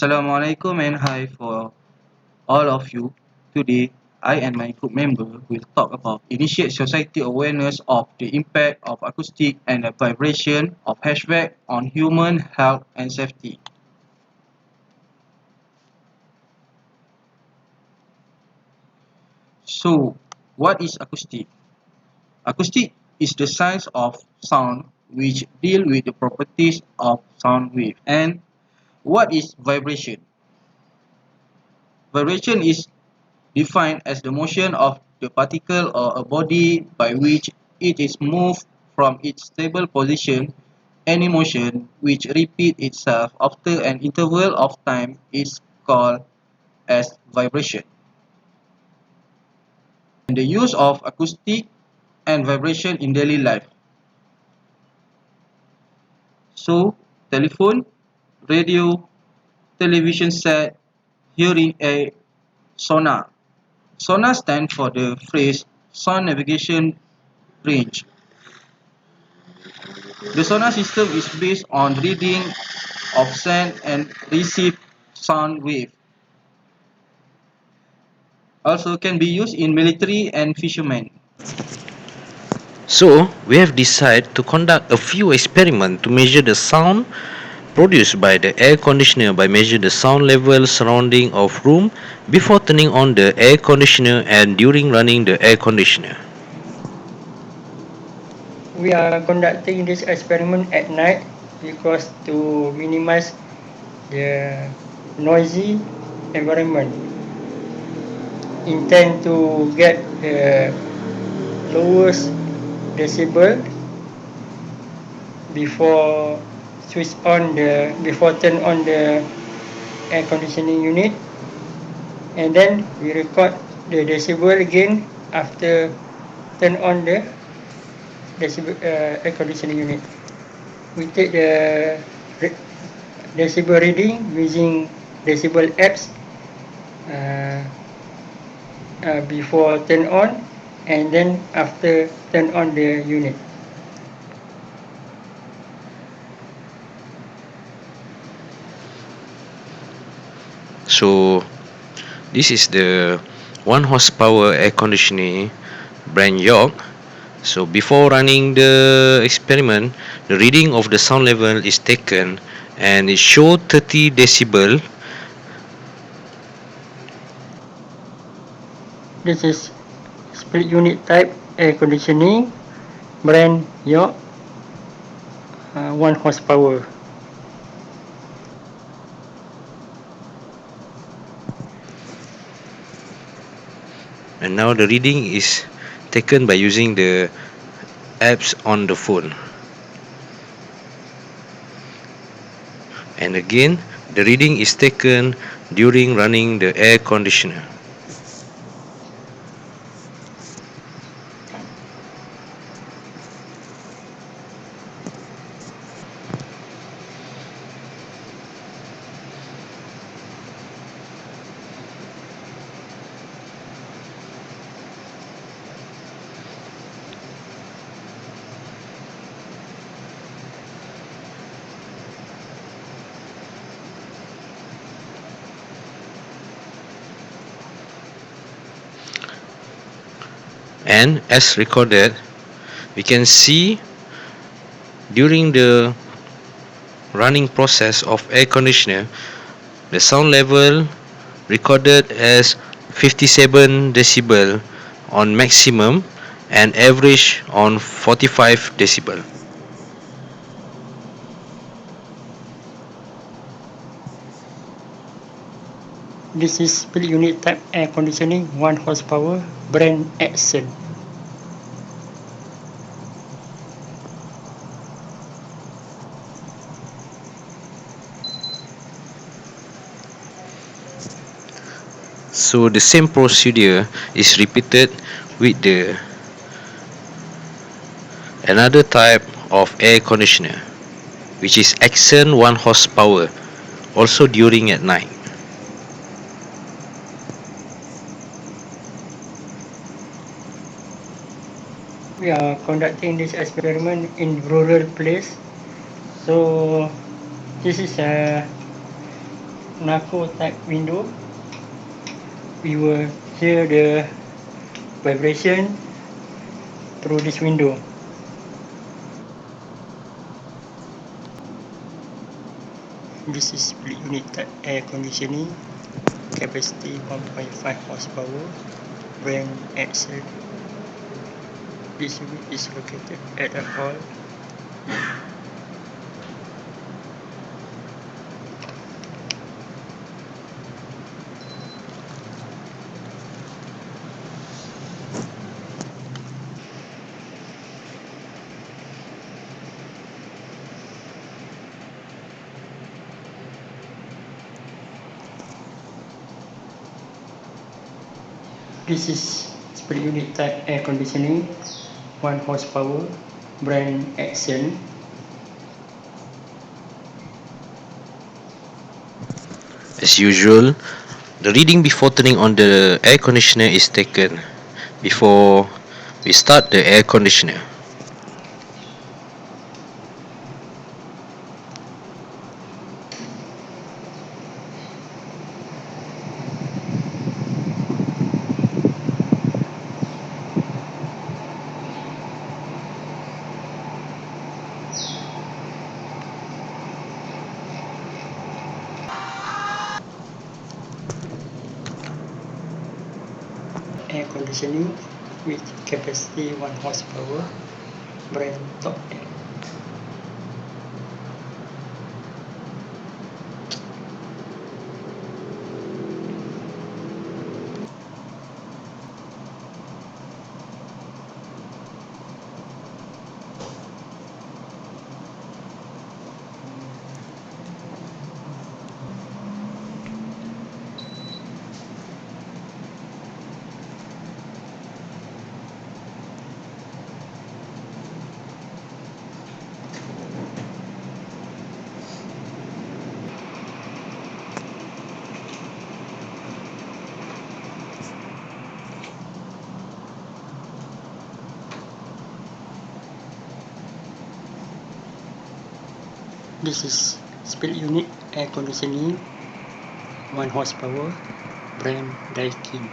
Assalamualaikum and hi for all of you. Today, I and my group member will talk about initiate society awareness of the impact of acoustic and the vibration of HVAC on human health and safety. So, what is acoustic? Acoustic is the science of sound which deal with the properties of sound wave. And what is vibration? Vibration is defined as the motion of the particle or a body by which it is moved from its stable position. Any motion which repeats itself after an interval of time is called as vibration. And the use of acoustic and vibration in daily life. So, telephone, radio, television set, hearing aid, sonar. Sonar stands for the phrase sound navigation range. The sonar system is based on reading of send and receive sound wave. Also can be used in military and fishermen. So, we have decided to conduct a few experiments to measure the sound produced by the air conditioner by measure the sound level surrounding of room before turning on the air conditioner and during running the air conditioner. We are conducting this experiment at night because to minimize the noisy environment. Intend to get the lowest decibel before turn on the air conditioning unit, and then we record the decibel again after turn on the air conditioning unit. We take the decibel reading using decibel apps before turn on and then after turn on the unit. So, this is the 1 horsepower air conditioning brand York. So, before running the experiment, the reading of the sound level is taken and it shows 30 decibel. This is split unit type air conditioning brand York, 1 horsepower. And now the reading is taken by using the apps on the phone. And again, the reading is taken during running the air conditioner. And as recorded, we can see during the running process of air conditioner, the sound level recorded as 57 decibel on maximum and average on 45 decibel. This is split unit type air conditioning 1 horsepower brand Edson. So the same procedure is repeated with the another type of air conditioner, which is Exxon 1 horsepower, also during at night. We are conducting this experiment in rural place. So this is narco type window, we will hear the vibration through this window. This is split unit type air conditioning, capacity 1.5 horsepower, brand Excel. This unit is located at a hall. This is split unit type air conditioning, 1 horsepower, brand Excel. As usual, the reading before turning on the air conditioner is taken before we start the air conditioner. Air conditioning with capacity 1 horsepower, brand Top Air. This is split unit air conditioning, 1 horsepower, brand Daikin.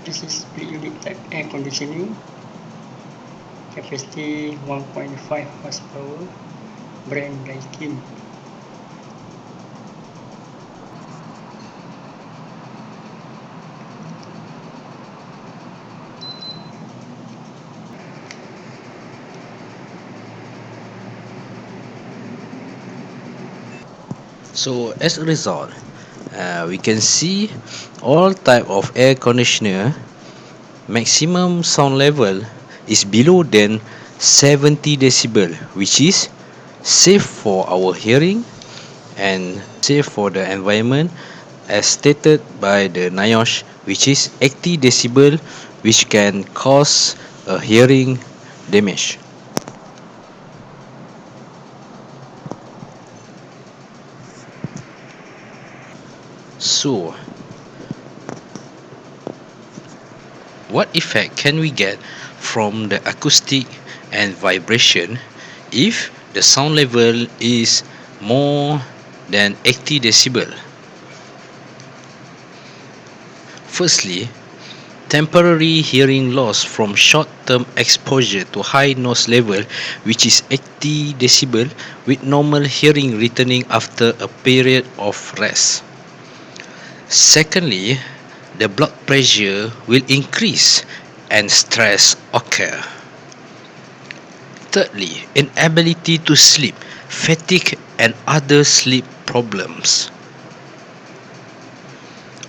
This is split unit type air conditioning, capacity 1.5 horsepower, brand Daikin. So as a result, we can see all type of air conditioner maximum sound level is below than 70 decibel, which is safe for our hearing and safe for the environment, as stated by the NIOSH, which is 80 decibel, which can cause a hearing damage. So, what effect can we get from the acoustic and vibration if the sound level is more than 80 decibel? Firstly, temporary hearing loss from short-term exposure to high noise level, which is 80 decibel, with normal hearing returning after a period of rest. Secondly, the blood pressure will increase and stress occur. Thirdly, inability to sleep, fatigue, and other sleep problems.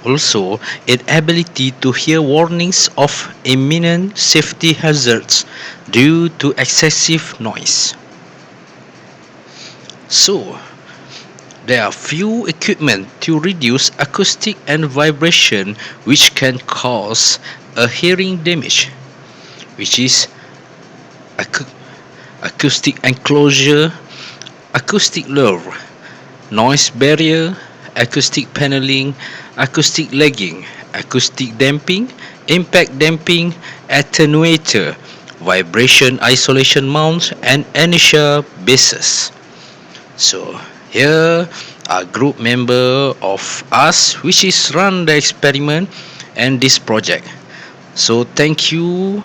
Also, inability to hear warnings of imminent safety hazards due to excessive noise. So, there are few equipment to reduce acoustic and vibration which can cause a hearing damage, which is acoustic enclosure, acoustic lure, noise barrier, acoustic paneling, acoustic lagging, acoustic damping, impact damping, attenuator, vibration isolation mounts, and inertia bases. So here are group member of us which is run the experiment and this project. So thank you